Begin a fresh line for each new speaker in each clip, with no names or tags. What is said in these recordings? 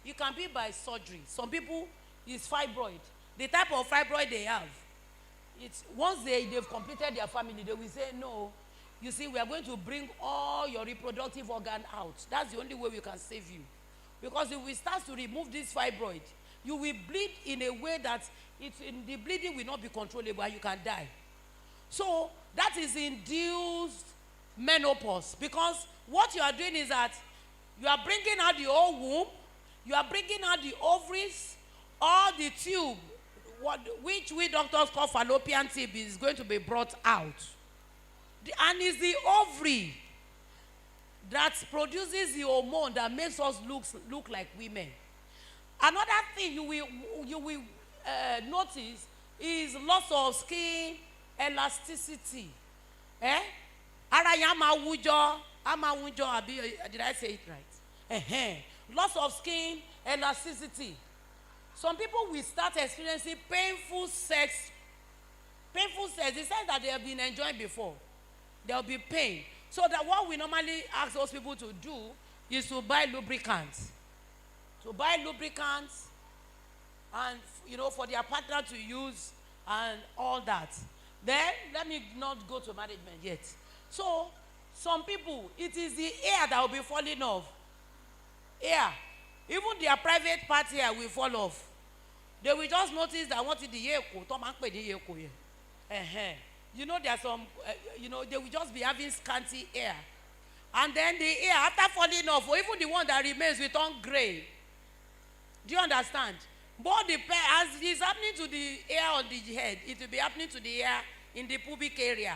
It can be by surgery. Some people, it's fibroid. The type of fibroid they have, it's once they've completed their family, they will say, no, you see, we are going to bring all your reproductive organ out. That's the only way we can save you. Because if we start to remove this fibroid, you will bleed in a way that the bleeding will not be controllable and you can die. So that is induced menopause, because what you are doing is that you are bringing out the old womb, you are bringing out the ovaries, or the tube, which we doctors call fallopian tube, is going to be brought out. And it's the ovary that produces the hormone that makes us look like women. Another thing you will notice is loss of skin elasticity. Ara ya ma wujo, did I say it right? Loss of skin elasticity. Some people will start experiencing painful sex. Painful sex, it says that they have been enjoying before. There will be pain. So that what we normally ask those people to do is to buy lubricants. To buy lubricants and, for their partner to use and all that. Then, let me not go to management yet. So, some people, it is the hair that will be falling off. Hair. Even their private part hair will fall off. They will just notice that what is the hair. There are some, they will just be having scanty hair. And then the hair, after falling off, or even the one that remains, will turn gray. Do you understand? But as it's happening to the hair on the head, it will be happening to the hair in the pubic area.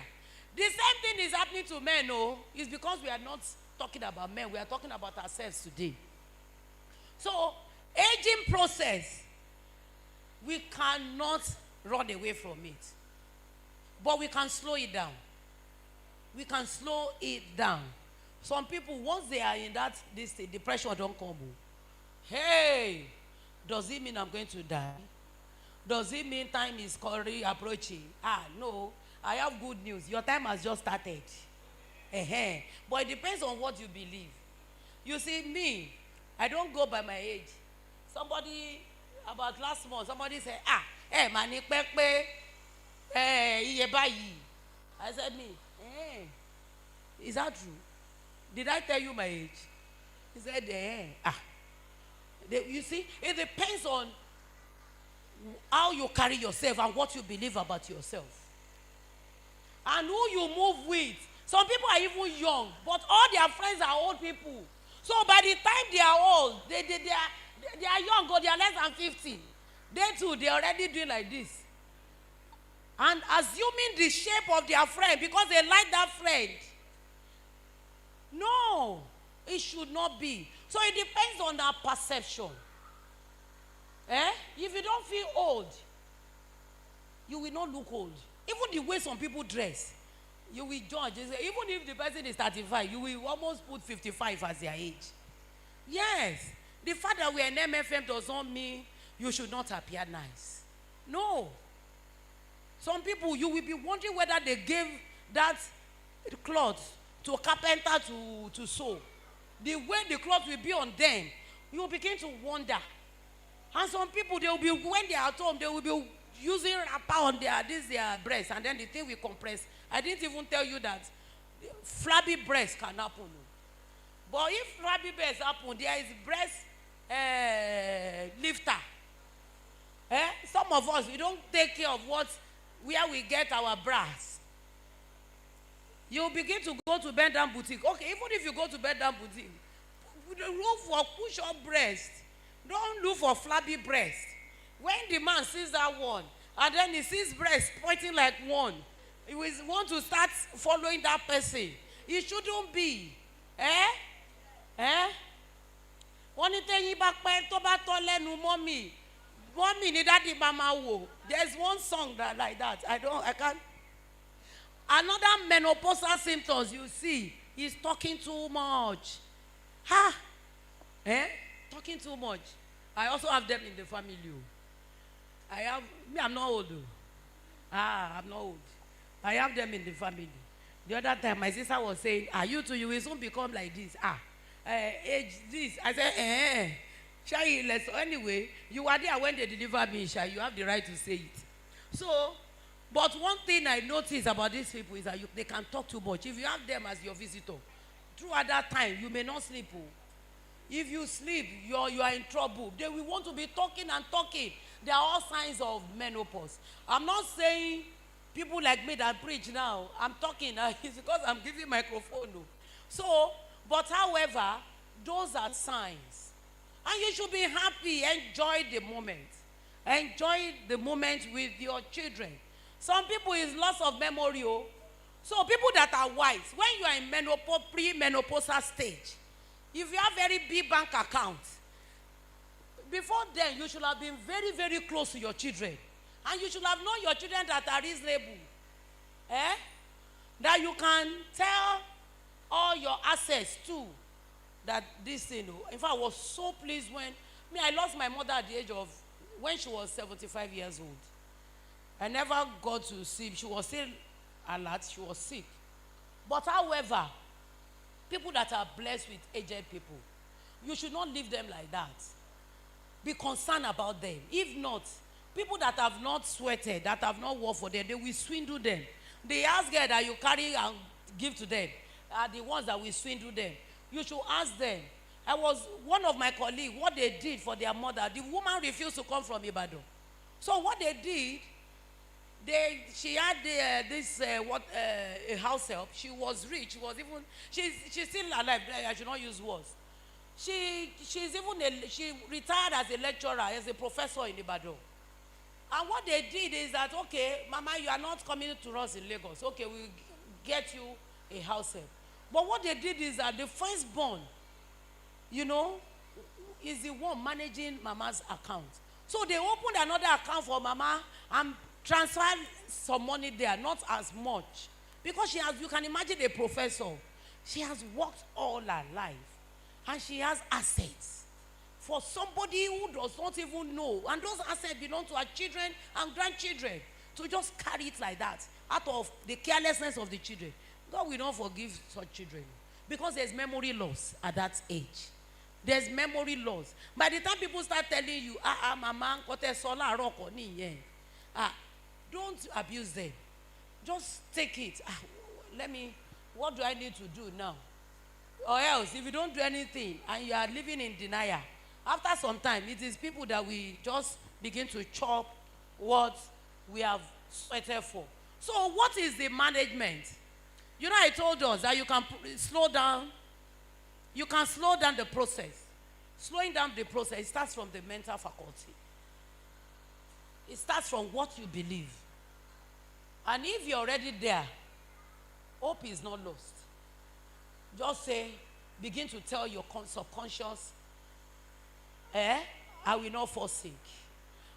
The same thing is happening to men, It's because we are not talking about men. We are talking about ourselves today. So, aging process, we cannot run away from it. But we can slow it down. We can slow it down. Some people, once they are in this depression don't come. Hey, does it mean I'm going to die? Does it mean time is approaching? No. I have good news. Your time has just started. But it depends on what you believe. You see, me, I don't go by my age. Somebody, about last month, somebody said, mani pepe, iye bayi. I said, is that true? Did I tell you my age? He said, you see, it depends on how you carry yourself and what you believe about yourself. And who you move with. Some people are even young, but all their friends are old people. So by the time they are old, they are young, or they are less than 50. They too, they are already doing like this. And assuming the shape of their friend because they like that friend. No, it should not be. So it depends on our perception. If you don't feel old, you will not look old. Even the way some people dress, you will judge. Even if the person is 35, you will almost put 55 as their age. Yes. The fact that we are in MFM does not mean you should not appear nice. No. Some people, you will be wondering whether they gave that cloth to a carpenter to sew. The way the cloth will be on them, you will begin to wonder. And some people, they will be, when they are at home, they will be using wrapper on their breast, and then the thing will compress. I didn't even tell you that flabby breast can happen. But if flabby breast happen, there is breast lifter. Some of us, we don't take care of where we get our bras. You begin to go to bend down boutique. Okay, even if you go to bend down boutique, look for push-up breast. Don't look for flabby breast. When the man sees that one, and then he sees breast pointing like one, he will want to start following that person. It shouldn't be. There's one song that like that. I can't. Another menopausal symptoms you see is talking too much. Talking too much. I also have them in the family. I'm not old. I'm not old. I have them in the family. The other time, my sister was saying, you too, you will soon become like this. Age this. I said, Shy, let's anyway. You were there when they delivered me, Shy. You have the right to say it. So, but one thing I notice about these people is that they can talk too much. If you have them as your visitor, throughout that time, you may not sleep. Oh. If you sleep, you are in trouble. They will want to be talking and talking. They are all signs of menopause. I'm not saying people like me that preach now, I'm talking now, it's because I'm giving microphone. No. So, but however, those are signs. And you should be happy, enjoy the moment. Enjoy the moment with your children. Some people is loss of memory. Oh. So people that are wise, when you are in menopause, pre-menopausal stage, if you have very big bank account, before then you should have been very, very close to your children. And you should have known your children that are reasonable. That you can tell all your assets too. That this thing. In fact, I was so pleased when I lost my mother at the age of, when she was 75 years old. I never got to see, she was still alert, she was sick. But however, people that are blessed with aged people, you should not leave them like that. Be concerned about them. If not, people that have not sweated, that have not worked for them, they will swindle them. The house girl that you carry and give to them are the ones that will swindle them. You should ask them. I was one of my colleagues, what they did for their mother, the woman refused to come from Ibadan. So what they did, she had a house help. She was rich. She was even, she's still alive. I should not use words. She retired as a lecturer, as a professor in Ibadan. And what they did is that, okay, Mama, you are not coming to us in Lagos. Okay, we'll get you a house help. But what they did is that the firstborn, is the one managing Mama's account. So they opened another account for Mama and transferred some money there, not as much. Because she has, you can imagine a professor. She has worked all her life. And she has assets. For somebody who does not even know. And those assets belong to her children and grandchildren. To just carry it like that, out of the carelessness of the children. God will not forgive such children. Because there's memory loss at that age. There's memory loss. By the time people start telling you, Mama, don't abuse them. Just take it. What do I need to do now? Or else, if you don't do anything and you are living in denial, after some time, it is people that we just begin to chop what we have sweated for. So what is the management? I told us that you can slow down. You can slow down the process. Slowing down the process, starts from the mental faculty. It starts from what you believe. And if you're already there, hope is not lost. Just begin to tell your subconscious, I will not forsake.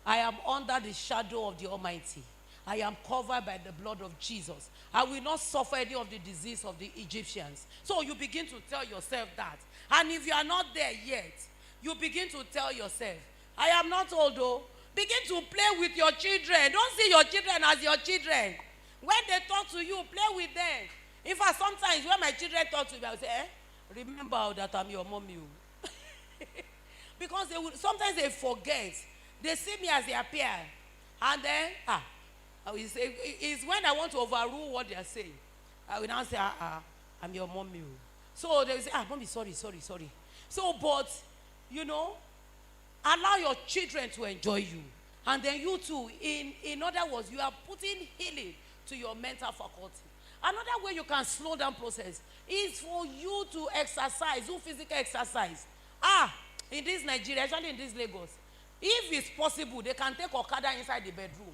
I am under the shadow of the Almighty. I am covered by the blood of Jesus. I will not suffer any of the disease of the Egyptians. So you begin to tell yourself that. And if you are not there yet, you begin to tell yourself, I am not old though. Begin to play with your children. Don't see your children as your children. When they talk to you, play with them. In fact, sometimes when my children talk to me, I will say, remember that I'm your mommy. Because sometimes they forget. They see me as their peer. And then, I will say, it's when I want to overrule what they are saying. I will now say, I'm your mommy. So they will say, mommy, sorry. So, but, allow your children to enjoy you. And then you too, in other words, you are putting healing to your mental faculty. Another way you can slow down process is for you to exercise, do physical exercise. In this Nigeria, especially in this Lagos, if it's possible, they can take Okada inside the bedroom.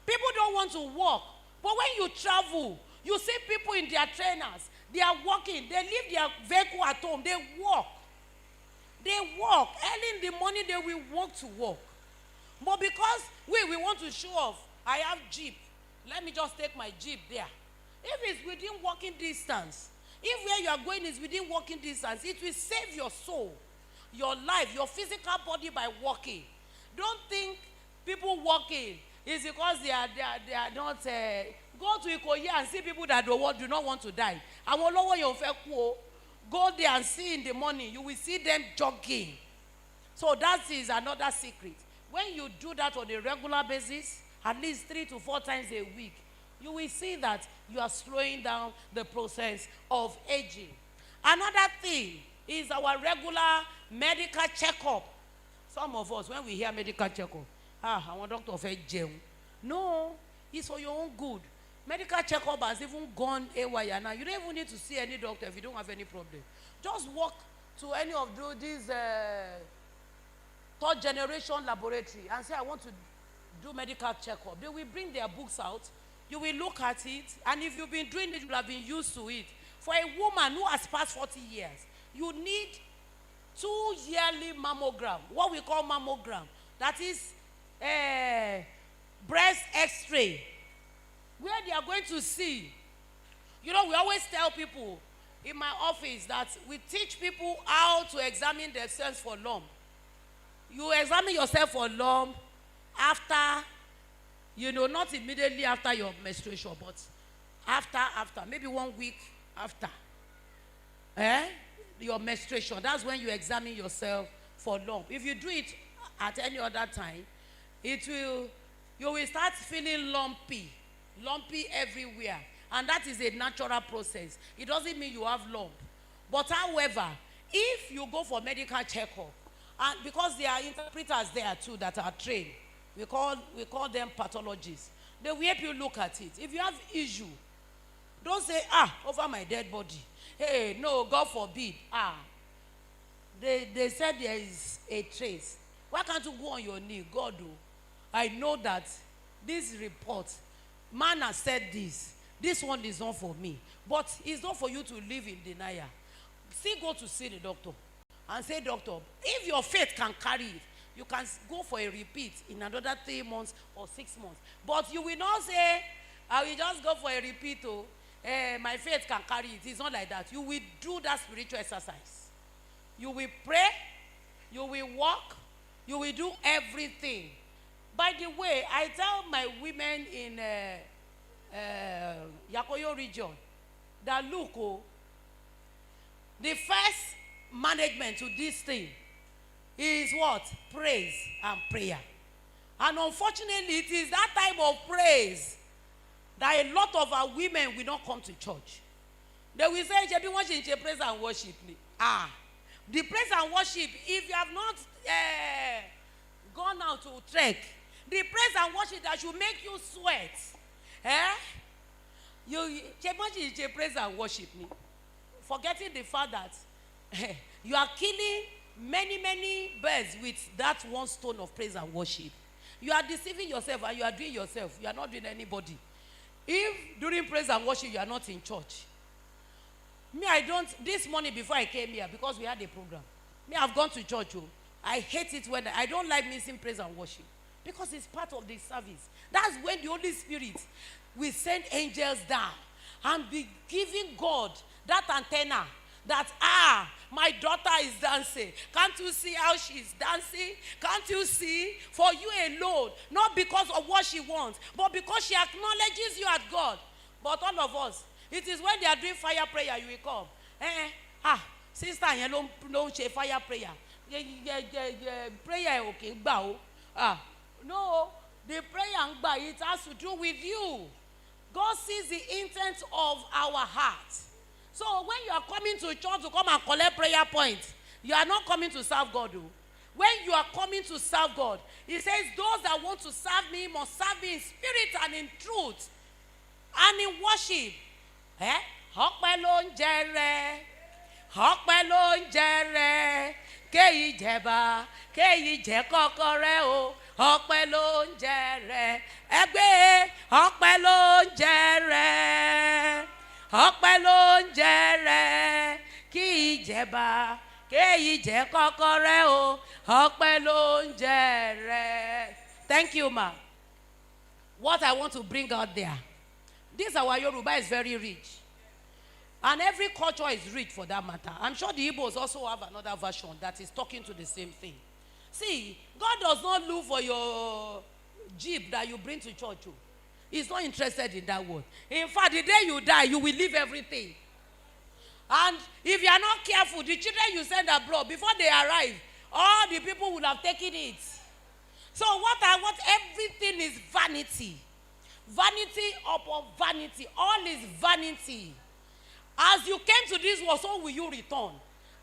People don't want to walk. But when you travel, you see people in their trainers. They are walking. They leave their vehicle at home. They walk. Early in the morning, they will walk to work. But because we want to show off, I have Jeep. Let me just take my Jeep there. If it's within walking distance, if where you are going is within walking distance, it will save your soul, your life, your physical body by walking. Don't think people walking is because they are not. Go to Ikoyi and see people that do not want to die. Go there and see in the morning, you will see them jogging. So that is another secret. When you do that on a regular basis, at least 3 to 4 times a week, you will see that you are slowing down the process of aging. Another thing is our regular medical checkup. Some of us, when we hear medical checkup, I want doctor for jail. No, it's for your own good. Medical checkup has even gone haywire now. You don't even need to see any doctor if you don't have any problem. Just walk to any of these third generation laboratory and say, I want to do medical checkup. They will bring their books out. You will look at it, and if you've been doing it, you will have been used to it. For a woman who has passed 40 years, you need 2 yearly mammogram, what we call mammogram. That is breast x-ray, where they are going to see. You know, we always tell people in my office that we teach people how to examine themselves for lump. You examine yourself for lump after, not immediately after your menstruation, but after, maybe 1 week after. Your menstruation, that's when you examine yourself for lump. If you do it at any other time, you will start feeling lumpy everywhere. And that is a natural process. It doesn't mean you have lump. But however, if you go for medical checkup, and because there are interpreters there too that are trained, we call them pathologists. They will help you look at it. If you have issue, don't say, over my dead body. Hey, no, God forbid. They said there is a trace. Why can't you go on your knee? God, I know that this report, man has said this. This one is not for me. But it's not for you to live in denial. Still go to see the doctor and say, doctor, if your faith can carry it, you can go for a repeat in another 3 months or 6 months. But you will not say, I will just go for a repeat. My faith can carry it. It's not like that. You will do that spiritual exercise. You will pray. You will walk. You will do everything. By the way, I tell my women in Auditorium region that look, the first management to this thing is what? Praise and prayer. And unfortunately, it is that type of praise that a lot of our women will not come to church. They will say, "Jebi watching praise and worship." The praise and worship, if you have not gone out to trek, the praise and worship that should make you sweat. You praise and worship me, forgetting the fact that you are killing many birds with that one stone of praise and worship. You are deceiving yourself and you are doing yourself. You are not doing anybody. If during praise and worship you are not in church. Me, I don't, this morning before I came here, because we had a program, me, I've gone to church. I hate it when I don't like missing praise and worship, because it's part of the service. That's when the Holy Spirit will send angels down and be giving God that antenna that, my daughter is dancing. Can't you see how she's dancing? Can't you see? For you alone, not because of what she wants, but because she acknowledges you as God. But all of us, it is when they are doing fire prayer, you will come. Sister, you don't say fire prayer. Prayer, okay, bow. No, the prayer and bow, it has to do with you. God sees the intent of our heart. So when you are coming to church to come and collect prayer points, you are not coming to serve God. When you are coming to serve God, He says those that want to serve me must serve me in spirit and in truth and in worship. Ọpẹ́ ló ń jẹrẹ, ọpẹ́ ló ń jẹrẹ, kéyìí jẹba, kéyìí jẹ kọ́kọ́rẹ́ o. Ọpẹ́ ló ń jẹrẹ, ẹgbẹ́ ọpẹ́ ló ń jẹrẹ. Ọpẹ́ ló ń jẹrẹ, kí ìjẹba, kéyìí jẹ kọ́kọ́rẹ́ o. Ọpẹ́ ló ń jẹrẹ. Thank you, ma. What I want to bring out there, this our Yoruba is very rich. And every culture is rich for that matter. I'm sure the Igbos also have another version that is talking to the same thing. See, God does not look for your jeep that you bring to church. He's not interested in that word. In fact, the day you die, you will leave everything. And if you are not careful, the children you send abroad, before they arrive, all the people would have taken it. So what I want, everything is vanity. Vanity upon vanity. All is vanity. As you came to this world, so will you return.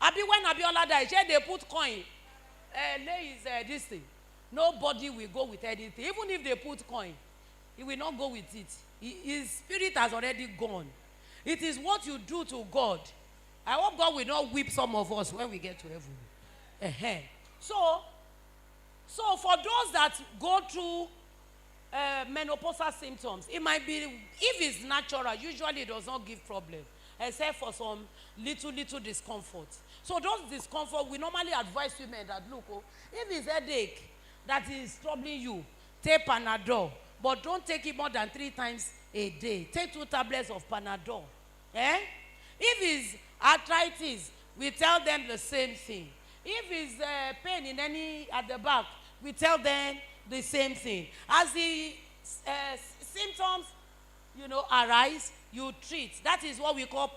Abi when Abiola died, they put coin. Lay is this thing. Nobody will go with anything. Even if they put coin, he will not go with it. His spirit has already gone. It is what you do to God. I hope God will not whip some of us when we get to heaven. So for those that go through menopausal symptoms, it might be, if it's natural, usually it does not give problem, except for some little discomfort. So those discomfort, we normally advise women that, look, if it's headache that is troubling you, take Panadol, but don't take it more than 3 times a day. Take 2 tablets of Panadol. If it's arthritis, we tell them the same thing. If it's pain at the back, we tell them the same thing. As the symptoms, arise, you treat. That is what we call